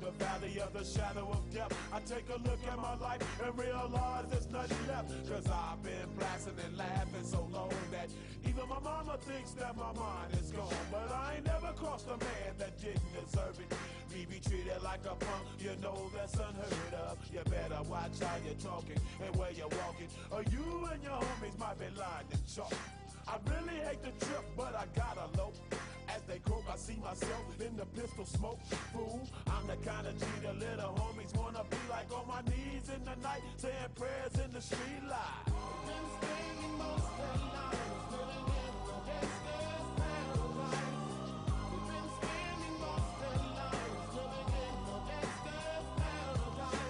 the valley of the shadow of death. I take a look at my life and realize there's nothing left. Cause I've been blasting and laughing so long that even my mama thinks that my mind is gone. But I ain't never crossed a man that didn't deserve it. Me be treated like a punk, you know that's unheard of. You better watch how you're talking and where you're walking, or you and your homies might be lying in chalk. I really hate the trip, but I gotta low. As they croak, I see myself in the pistol smoke. Fool, I'm the kind of G the little homies wanna be like, on my knees in the night, saying prayers in the street light. Been spending most of their lives living in the gangster's paradise. We've been spending most of their lives living in the gangster's paradise.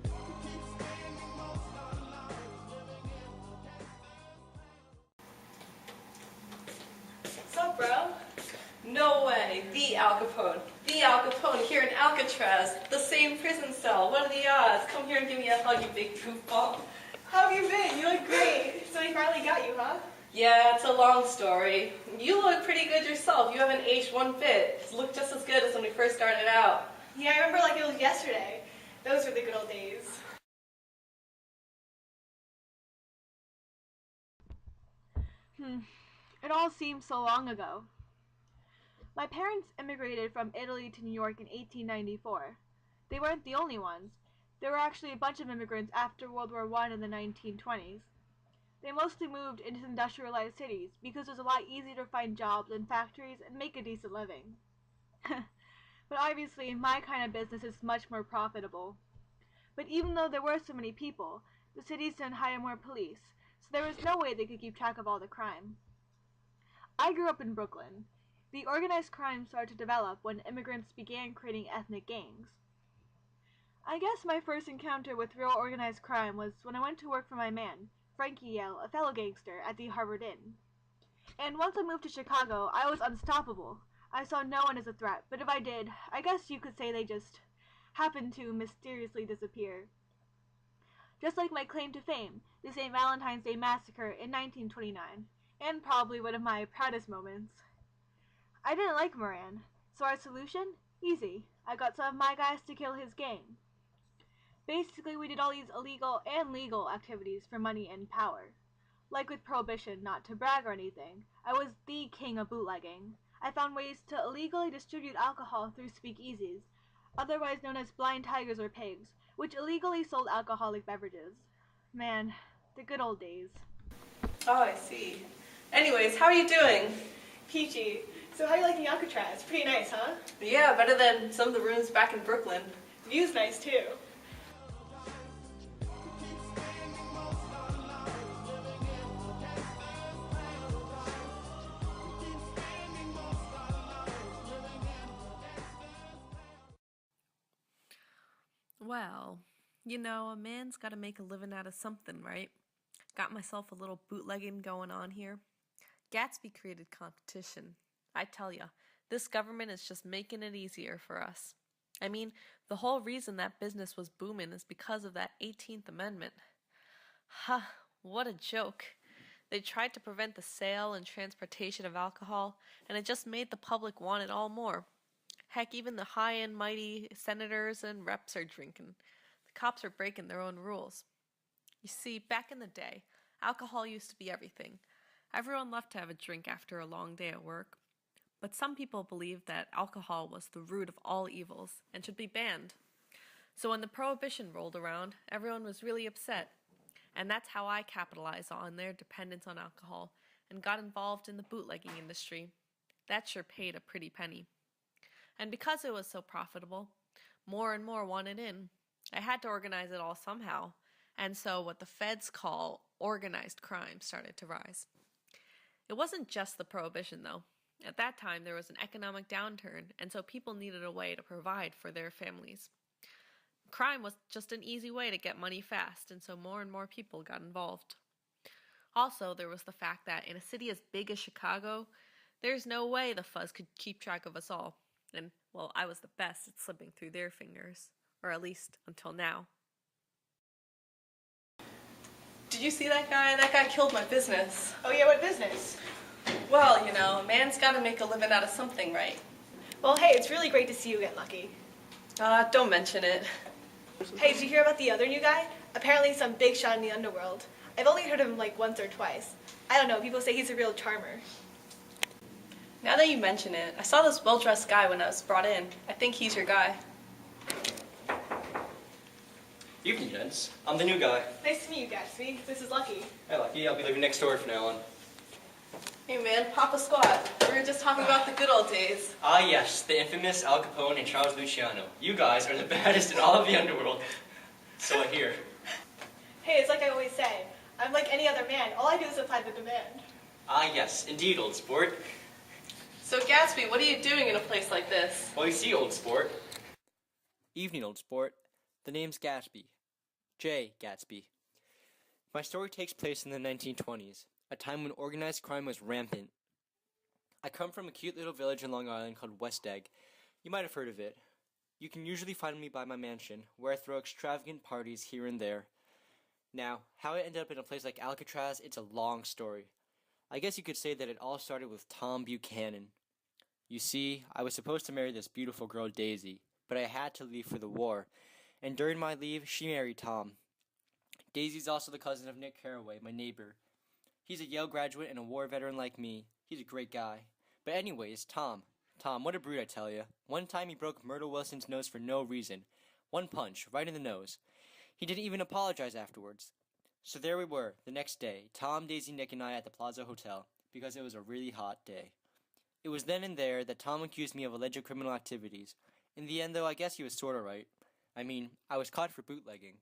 We keep spending most of our lives living in the gangster's paradise. What's up, bro? No way, the Al Capone here in Alcatraz, the same prison cell. What are the odds? Come here and give me a hug, you big goofball. How have you been? You look great. So he finally got you, huh? Yeah, it's a long story. You look pretty good yourself. You haven't aged one bit. You look just as good as when we first started out. Yeah, I remember like it was yesterday. Those were the good old days. It all seems so long ago. My parents immigrated from Italy to New York in 1894. They weren't the only ones. There were actually a bunch of immigrants after World War I in the 1920's. They mostly moved into industrialized cities because it was a lot easier to find jobs in factories and make a decent living. But obviously, my kind of business is much more profitable. But even though there were so many people, the cities didn't hire more police, so there was no way they could keep track of all the crime. I grew up in Brooklyn. The organized crime started to develop when immigrants began creating ethnic gangs. I guess my first encounter with real organized crime was when I went to work for my man, Frankie Yale, a fellow gangster, at the Harvard Inn. And once I moved to Chicago, I was unstoppable. I saw no one as a threat, but if I did, I guess you could say they just happened to mysteriously disappear. Just like my claim to fame, the St. Valentine's Day Massacre in 1929, and probably one of my proudest moments. I didn't like Moran, so our solution? Easy. I got some of my guys to kill his gang. Basically, we did all these illegal and legal activities for money and power. Like with Prohibition, not to brag or anything, I was the king of bootlegging. I found ways to illegally distribute alcohol through speakeasies, otherwise known as blind tigers or pigs, which illegally sold alcoholic beverages. Man, the good old days. Oh, I see. Anyways, how are you doing? Peachy. So how are you liking Alcatraz? Pretty nice, huh? Yeah, better than some of the rooms back in Brooklyn. View's nice too. Well, you know, a man's got to make a living out of something, right? Got myself a little bootlegging going on here. Gatsby created competition. I tell ya, this government is just making it easier for us. I mean, the whole reason that business was booming is because of that 18th Amendment. Ha, what a joke. They tried to prevent the sale and transportation of alcohol, and it just made the public want it all more. Heck, even the high and mighty senators and reps are drinking. The cops are breaking their own rules. You see, back in the day, alcohol used to be everything. Everyone loved to have a drink after a long day at work. But some people believed that alcohol was the root of all evils and should be banned. So when the Prohibition rolled around, everyone was really upset. And that's how I capitalized on their dependence on alcohol and got involved in the bootlegging industry. That sure paid a pretty penny. And because it was so profitable, more and more wanted in. I had to organize it all somehow. And so what the feds call organized crime started to rise. It wasn't just the Prohibition, though. At that time, there was an economic downturn, and so people needed a way to provide for their families. Crime was just an easy way to get money fast, and so more and more people got involved. Also, there was the fact that in a city as big as Chicago, there's no way the fuzz could keep track of us all. And, well, I was the best at slipping through their fingers, or at least until now. Did you see that guy? That guy killed my business. Oh yeah, what business? Well, you know, a man's got to make a living out of something, right? Well, hey, it's really great to see you get lucky. Don't mention it. Hey, did you hear about the other new guy? Apparently he's some big shot in the underworld. I've only heard of him like once or twice. I don't know, people say he's a real charmer. Now that you mention it, I saw this well-dressed guy when I was brought in. I think he's your guy. Evening, gents. I'm the new guy. Nice to meet you, Gatsby. This is Lucky. Hey, Lucky. I'll be living next door from now on. Hey man, pop a squat. We were just talking about the good old days. Ah, yes. The infamous Al Capone and Charles Luciano. You guys are the baddest in all of the underworld. So I hear. Hey, it's like I always say. I'm like any other man. All I do is apply the demand. Ah, yes. Indeed, old sport. So Gatsby, what are you doing in a place like this? Well, you see, old sport. Evening, old sport. The name's Gatsby. J. Gatsby. My story takes place in the 1920's, a time when organized crime was rampant. I come from a cute little village in Long Island called West Egg. You might have heard of it. You can usually find me by my mansion, where I throw extravagant parties here and there. Now, how I ended up in a place like Alcatraz, it's a long story. I guess you could say that it all started with Tom Buchanan. You see, I was supposed to marry this beautiful girl Daisy, but I had to leave for the war, and during my leave, she married Tom. Daisy's also the cousin of Nick Carraway, my neighbor. He's a Yale graduate and a war veteran like me. He's a great guy. But anyways, Tom, what a brute, I tell ya. One time he broke Myrtle Wilson's nose for no reason. One punch, right in the nose. He didn't even apologize afterwards. So there we were, the next day, Tom, Daisy, Nick, and I at the Plaza Hotel, because it was a really hot day. It was then and there that Tom accused me of alleged criminal activities. In the end, though, I guess he was sorta right. I mean, I was caught for bootlegging.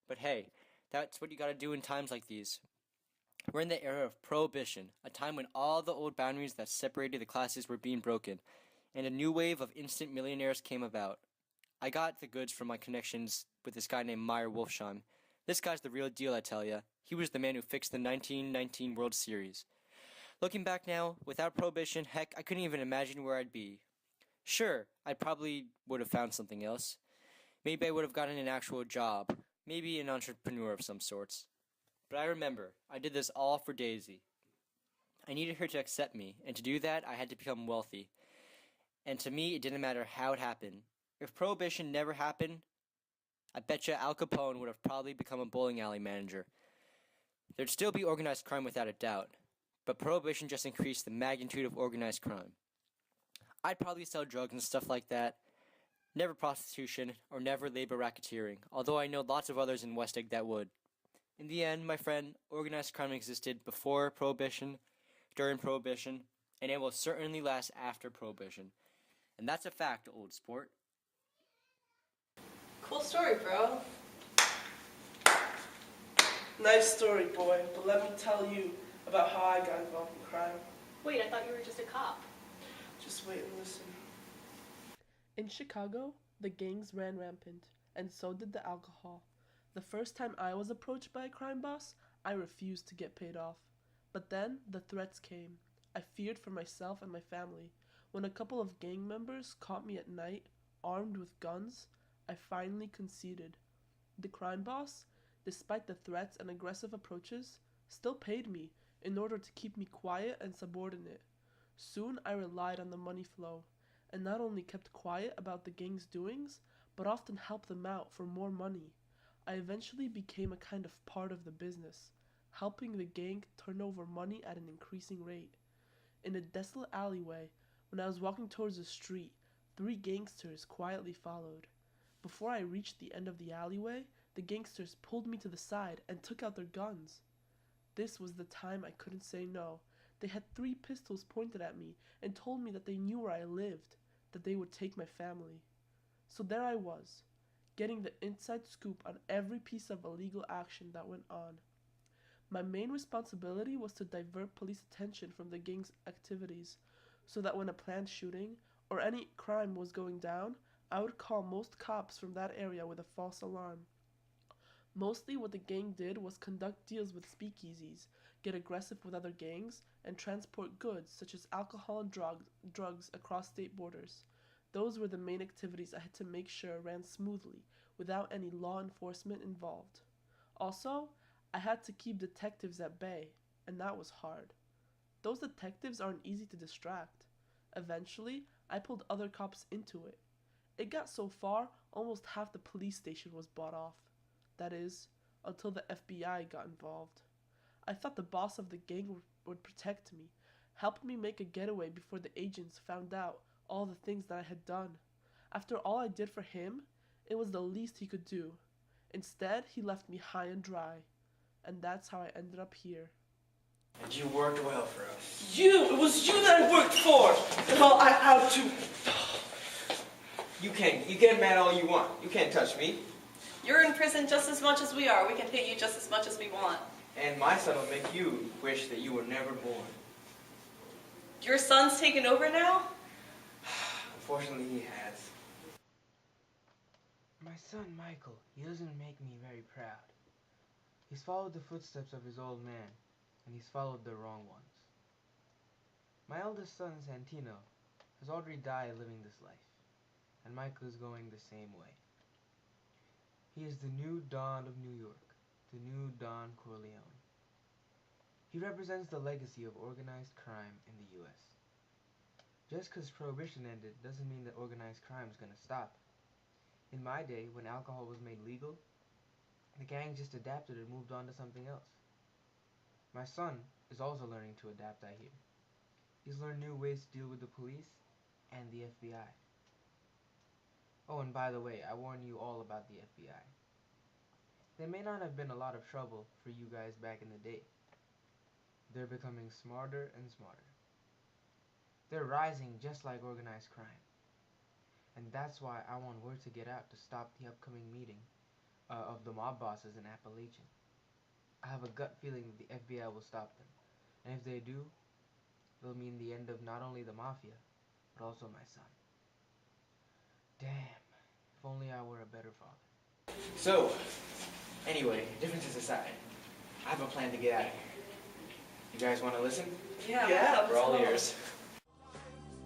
But hey, that's what you gotta do in times like these. We're in the era of Prohibition, a time when all the old boundaries that separated the classes were being broken, and a new wave of instant millionaires came about. I got the goods from my connections with this guy named Meyer Wolfsheim. This guy's the real deal, I tell ya. He was the man who fixed the 1919 World Series. Looking back now, without Prohibition, heck, I couldn't even imagine where I'd be. Sure, I probably would have found something else. Maybe I would have gotten an actual job. Maybe an entrepreneur of some sorts. But I remember, I did this all for Daisy. I needed her to accept me, and to do that, I had to become wealthy. And to me, it didn't matter how it happened. If Prohibition never happened, I betcha Al Capone would have probably become a bowling alley manager. There'd still be organized crime without a doubt, but Prohibition just increased the magnitude of organized crime. I'd probably sell drugs and stuff like that. Never prostitution, or never labor racketeering, although I know lots of others in West Egg that would. In the end, my friend, organized crime existed before Prohibition, during Prohibition, and it will certainly last after Prohibition. And that's a fact, old sport. Cool story, bro. Nice story, boy, but let me tell you about how I got involved in crime. Wait, I thought you were just a cop. Just wait and listen. In Chicago, the gangs ran rampant, and so did the alcohol. The first time I was approached by a crime boss, I refused to get paid off. But then, the threats came. I feared for myself and my family. When a couple of gang members caught me at night, armed with guns, I finally conceded. The crime boss, despite the threats and aggressive approaches, still paid me in order to keep me quiet and subordinate. Soon I relied on the money flow, and not only kept quiet about the gang's doings, but often helped them out for more money. I eventually became a kind of part of the business, helping the gang turn over money at an increasing rate. In a desolate alleyway, when I was walking towards the street, 3 gangsters quietly followed. Before I reached the end of the alleyway, the gangsters pulled me to the side and took out their guns. This was the time I couldn't say no. They had 3 pistols pointed at me and told me that they knew where I lived, that they would take my family. So there I was, getting the inside scoop on every piece of illegal action that went on. My main responsibility was to divert police attention from the gang's activities, so that when a planned shooting or any crime was going down, I would call most cops from that area with a false alarm. Mostly what the gang did was conduct deals with speakeasies, get aggressive with other gangs, and transport goods such as alcohol and drugs across state borders. Those were the main activities I had to make sure ran smoothly, without any law enforcement involved. Also, I had to keep detectives at bay, and that was hard. Those detectives aren't easy to distract. Eventually, I pulled other cops into it. It got so far, almost half the police station was bought off. That is, until the FBI got involved. I thought the boss of the gang would protect me, help me make a getaway before the agents found out all the things that I had done. After all I did for him, it was the least he could do. Instead, he left me high and dry. And that's how I ended up here. And you worked well for us. It was you that I worked for. Well, I had to. You get mad all you want. You can't touch me. You're in prison just as much as we are. We can pay you just as much as we want. And my son will make you wish that you were never born. Your son's taken over now? Unfortunately, he has. My son, Michael, he doesn't make me very proud. He's followed the footsteps of his old man, and he's followed the wrong ones. My eldest son, Santino, has already died living this life, and Michael is going the same way. He is the new Don of New York, the new Don Corleone. He represents the legacy of organized crime in the U.S. Just because Prohibition ended doesn't mean that organized crime is going to stop. In my day, when alcohol was made legal, the gang just adapted and moved on to something else. My son is also learning to adapt, I hear. He's learned new ways to deal with the police and the FBI. Oh, and by the way, I warn you all about the FBI. There may not have been a lot of trouble for you guys back in the day. They're becoming smarter and smarter. They're rising just like organized crime. And that's why I want word to get out to stop the upcoming meeting of the mob bosses in Appalachian. I have a gut feeling that the FBI will stop them. And if they do, it'll mean the end of not only the mafia, but also my son. Damn, if only I were a better father. So, anyway, differences aside, I have a plan to get out of here. You guys want to listen? Yeah. We're all ears.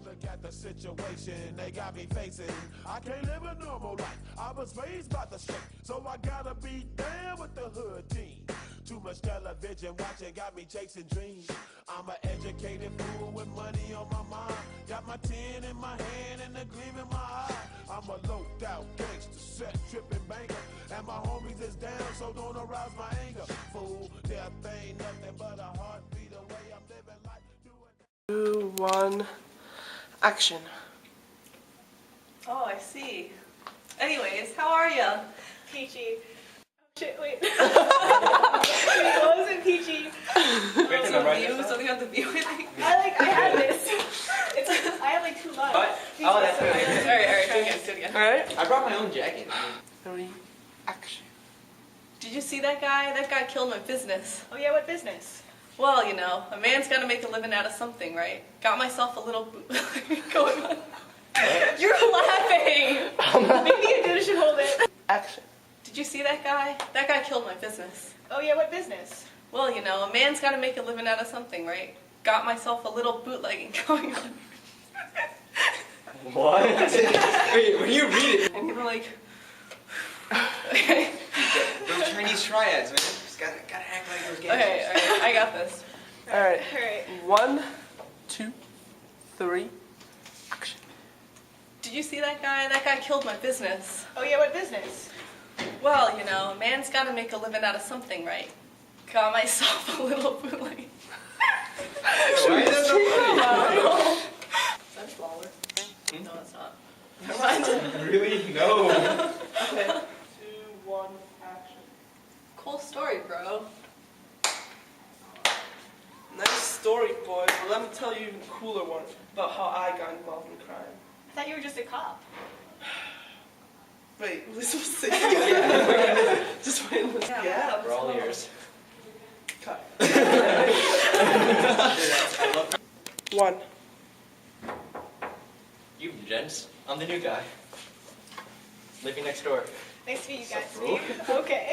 Look at the situation they got me facing. I can't live a normal life. I was raised by the street, so I gotta be down with the hood team. Too much television watching got me chasing dreams. I'm an educated fool with money on my mind. Got my tin in my hand and a gleam in my eye. I'm a loped out gangster, set tripping banker. And my homies is down, so don't arouse my anger. Fool, death ain't nothing but a heartbeat away. I'm living life. 2, 1, action. Oh, I see. Anyways, how are ya? Peachy. Oh, shit, wait. What was it, Peachy? Something on the view, I think. I had this. I have like 2 lines. What? Oh, that's good. Alright, do it again. Alright? I brought my own jacket. 3, action. Did you see that guy? That guy killed my business. Oh yeah, what business? Well, you know, a man's gotta make a living out of something, right? Got myself a little going on. You're laughing! Maybe you should hold it. Action. Did you see that guy? That guy killed my business. Oh yeah, what business? Well, you know, a man's gotta make a living out of something, right? Got myself a little bootlegging going on. What? Wait, when you read it. And you were like... Those Chinese triads, man. Just gotta act like those gangsters. Okay, alright, I got this. Alright. Alright. 1, 2, 3, action. Did you see that guy? That guy killed my business. Oh yeah, what business? Well, you know, a man's gotta make a living out of something, right? Got myself a little bootlegging. Why is that so funny? Is that a flower? No, it's not. Never mind. Really? No. Okay. 2, 1, action. Cool story, bro. Nice story, boy, but let me tell you an even cooler one about how I got involved in crime. I thought you were just a cop. Wait, we're supposed to say it. Just wait and listen. Yeah, We're all ears. Cut. I love 1. you, gents. I'm the new guy. Living next door. Nice to meet you Sup, guys. bro? Okay.